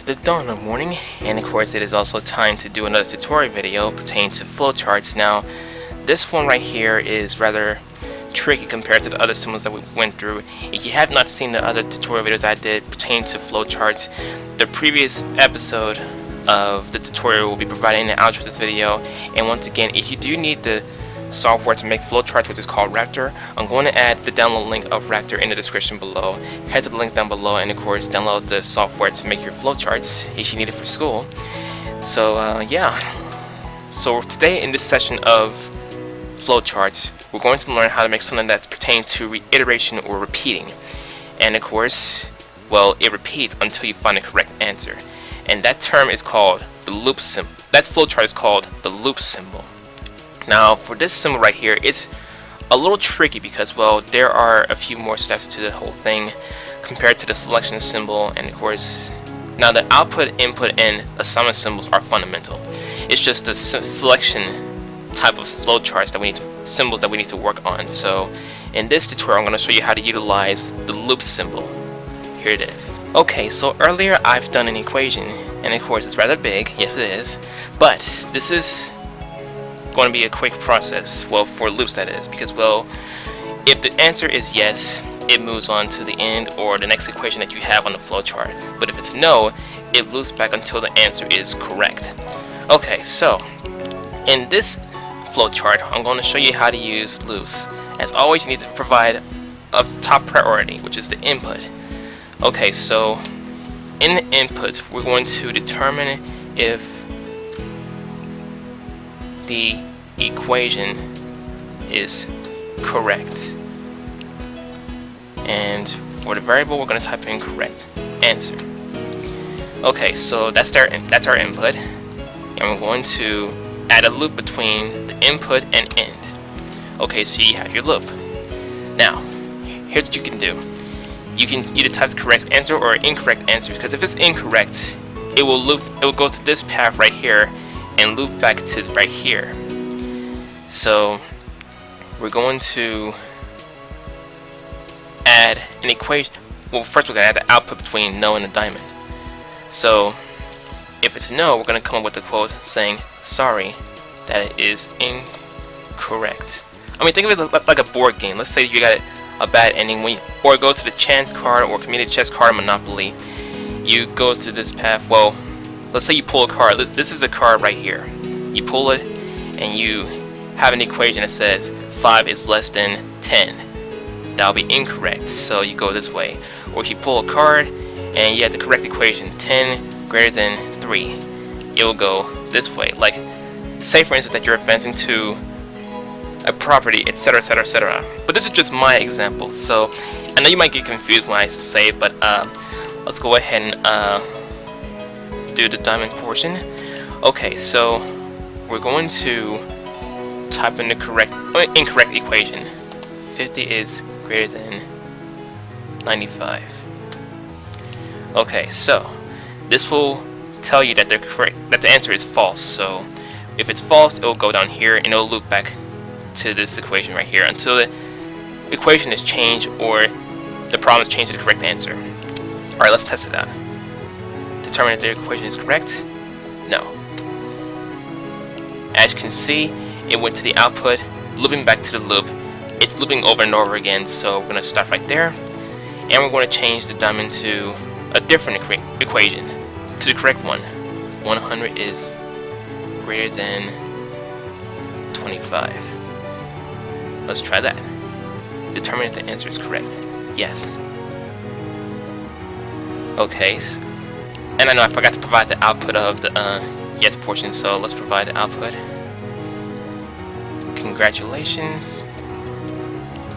the dawn of morning, and of course it is also time to do another tutorial video pertaining to flowcharts. Now this one right here is rather tricky compared to the other symbols that we went through. If you have not seen the other tutorial videos I did pertaining to flowcharts, the previous episode of the tutorial will be provided in the outro of this video. And once again, if you do need the software to make flowcharts, which is called Raptor, I'm going to add the download link of Raptor in the description below. Head to the link down below and of course download the software to make your flowcharts if you need it for school. So yeah, so today in this session of flowcharts, we're going to learn how to make something that's pertaining to reiteration or repeating. And of course, well, it repeats until you find the correct answer. And that term is called the loop symbol. That flowchart is called the loop symbol. Now for this symbol right here, it's a little tricky because, well, there are a few more steps to the whole thing compared to the selection symbol. And of course, now the output, input, and assignment symbols are fundamental. It's just the selection type of flowcharts that we need to, symbols that we need to work on. So in this tutorial, I'm going to show you how to utilize the loop symbol. Here it is. Okay, so earlier I've done an equation, and of course it's rather big. Yes, it is. But this is going to be a quick process, well, for loops that is, because, well, if the answer is yes, it moves on to the end or the next equation that you have on the flowchart. But if it's no, it loops back until the answer is correct. Okay, so in this flowchart, I'm going to show you how to use loops. As always, you need to provide a top priority, which is the input. Okay, so in the input, we're going to determine if the equation is correct, and for the variable we're going to type in correct answer. Okay, so that's our input, and we're going to add a loop between the input and end. Okay, so you have your loop. Now here's what you can do. You can either type the correct answer or incorrect answer, because if it's incorrect, it will go to this path right here and loop back to right here. So we're going to add an equation. Well, first we're going to add the output between no and a diamond. So if it's no, we're going to come up with a quote saying, sorry, that it is incorrect. I mean, think of it like a board game. Let's say you got a bad ending, or go to the chance card or community chest card Monopoly. You go to this path. Well, let's say you pull a card. This is the card right here. You pull it and you have an equation that says 5 is less than 10. That'll be incorrect, so you go this way. Or if you pull a card and you have the correct equation, 10 greater than 3, it will go this way. Like, say for instance that you're advancing to a property, etc, etc, etc. But this is just my example, so I know you might get confused when I say it, but let's go ahead and do the diamond portion. Okay, so we're going to type in the incorrect equation. 50 is greater than 95. Okay, so this will tell you that the answer is false. So if it's false, it will go down here and it will loop back to this equation right here until the equation is changed or the problem is changed to the correct answer. Alright, let's test it out. Determine if the equation is correct. No. As you can see, it went to the output, looping back to the loop. It's looping over and over again, so we're going to stop right there. And we're going to change the diamond to a different equation, to the correct one. 100 is greater than 25. Let's try that. Determine if the answer is correct. Yes. Okay. And I know I forgot to provide the output of the yes portion, so let's provide the output. Congratulations.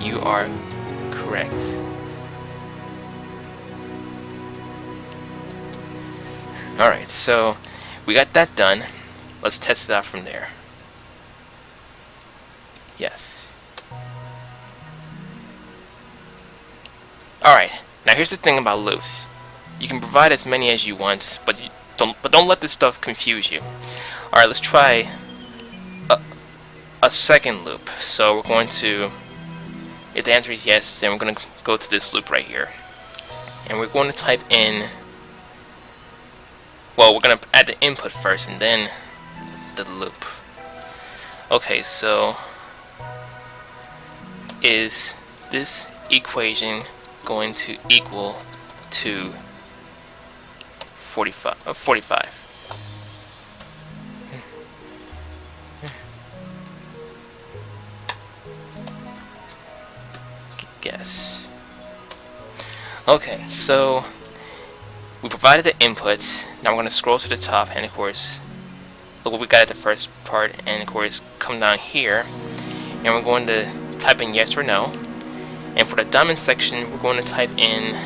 You are correct. Alright, so we got that done. Let's test it out from there. Yes. Alright, now here's the thing about loops. You can provide as many as you want, but don't let this stuff confuse you. Alright, let's try a second loop. So we're going to, if the answer is yes, then we're going to go to this loop right here. And we're going to type in well, we're gonna add the input first and then the loop. Okay, so is this equation going to equal to 45? Guess. Okay, so we provided the inputs. Now we're going to scroll to the top, and of course, look what we got at the first part, and of course, come down here, and we're going to type in yes or no. And for the diamond section, we're going to type in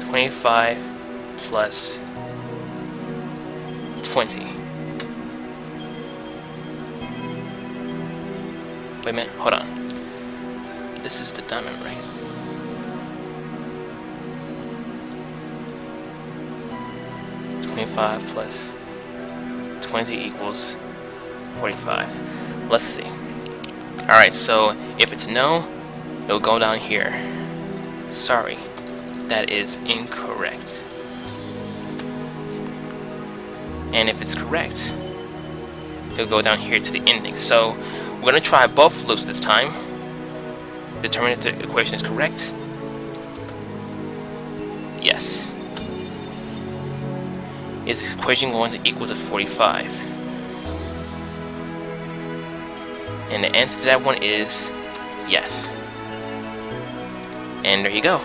25 plus 20. Wait a minute, hold on. This is the diamond, right? $25 plus 20 equals 45. Let's see. Alright, so if it's no, it'll go down here. Sorry, that is incorrect. And if it's correct, it'll go down here to the ending. So we're going to try both loops this time. Determine if the equation is correct. Yes. Is this equation going to equal to 45? And the answer to that one is yes. And there you go.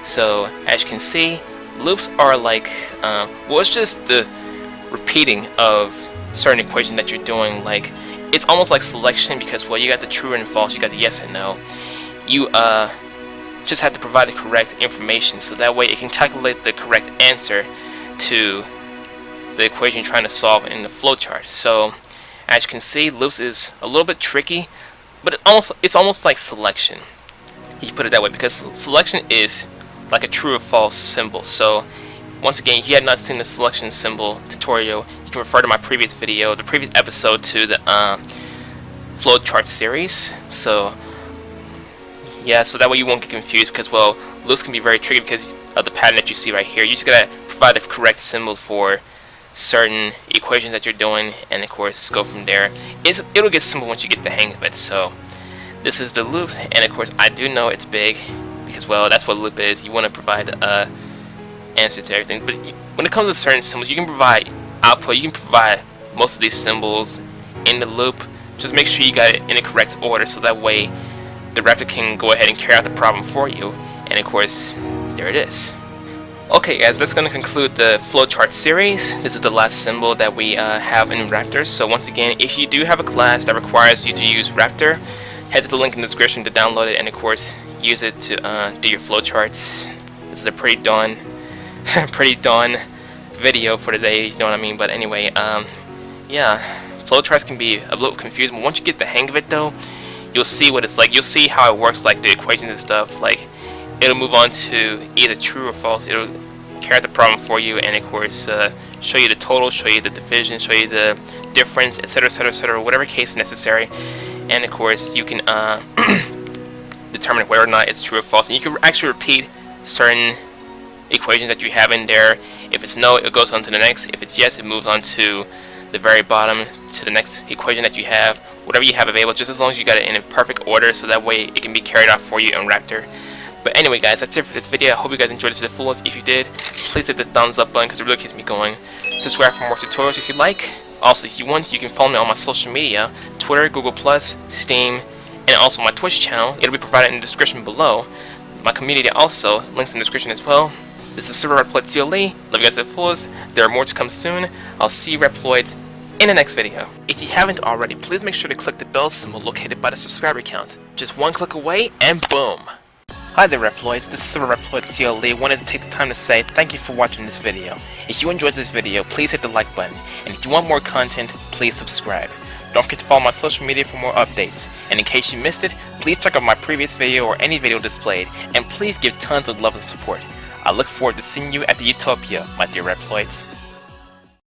So as you can see, loops are like, well, it's just the repeating of certain equation that you're doing. Like, it's almost like selection, because, well, you got the true and false, you got the yes and no. You just have to provide the correct information, so that way it can calculate the correct answer to the equation you're trying to solve in the flowchart. So as you can see, loops is a little bit tricky, but it's almost like selection. You put it that way, because selection is like a true or false symbol. So once again, if you had not seen the selection symbol tutorial, you can refer to my previous video, the previous episode, to the flowchart series. So yeah, so that way you won't get confused, because, well, loops can be very tricky because of the pattern that you see right here. You just gotta provide the correct symbol for certain equations that you're doing, and of course go from there. It'll get simple once you get the hang of it. So this is the loop, and of course I do know it's big, because, well, that's what a loop is. You want to provide answer to everything. But when it comes to certain symbols, you can provide output. You can provide most of these symbols in the loop. Just make sure you got it in the correct order, so that way the Raptor can go ahead and carry out the problem for you. And of course, there it is. Okay guys, that's going to conclude the flowchart series. This is the last symbol that we have in Raptor. So once again, if you do have a class that requires you to use Raptor, head to the link in the description to download it, and of course use it to do your flowcharts. This is a pretty dawn video for today, you know what I mean? But anyway, yeah, flowcharts can be a little confusing, but once you get the hang of it though, you'll see what it's like. You'll see how it works, like the equations and stuff. Like, it'll move on to either true or false. It'll carry out the problem for you, and of course show you the total, show you the division, show you the difference, etc, etc, etc, whatever case necessary. And of course you can determine whether or not it's true or false, and you can actually repeat certain equations that you have in there. If it's no, it goes on to the next. If it's yes, it moves on to the very bottom to the next equation that you have. Whatever you have available, just as long as you got it in a perfect order, so that way it can be carried out for you in Raptor. But anyway guys, that's it for this video. I hope you guys enjoyed it to the fullest. If you did, please hit the thumbs up button, because it really keeps me going. Subscribe for more tutorials if you like. Also, if you want, you can follow me on my social media: Twitter, Google+, Steam, and also my Twitch channel. It'll be provided in the description below. My community also, links in the description as well. This is Super Reploid CLE. Love you guys to the fullest. There are more to come soon. I'll see you Reploids in the next video. If you haven't already, please make sure to click the bell symbol located by the subscriber count. Just one click away, and boom! Hi there Reploids, this is Super Reploid CLE. Wanted to take the time to say thank you for watching this video. If you enjoyed this video, please hit the like button, and if you want more content, please subscribe. Don't forget to follow my social media for more updates, and in case you missed it, please check out my previous video or any video displayed, and please give tons of love and support. I look forward to seeing you at the Utopia, my dear Reploids.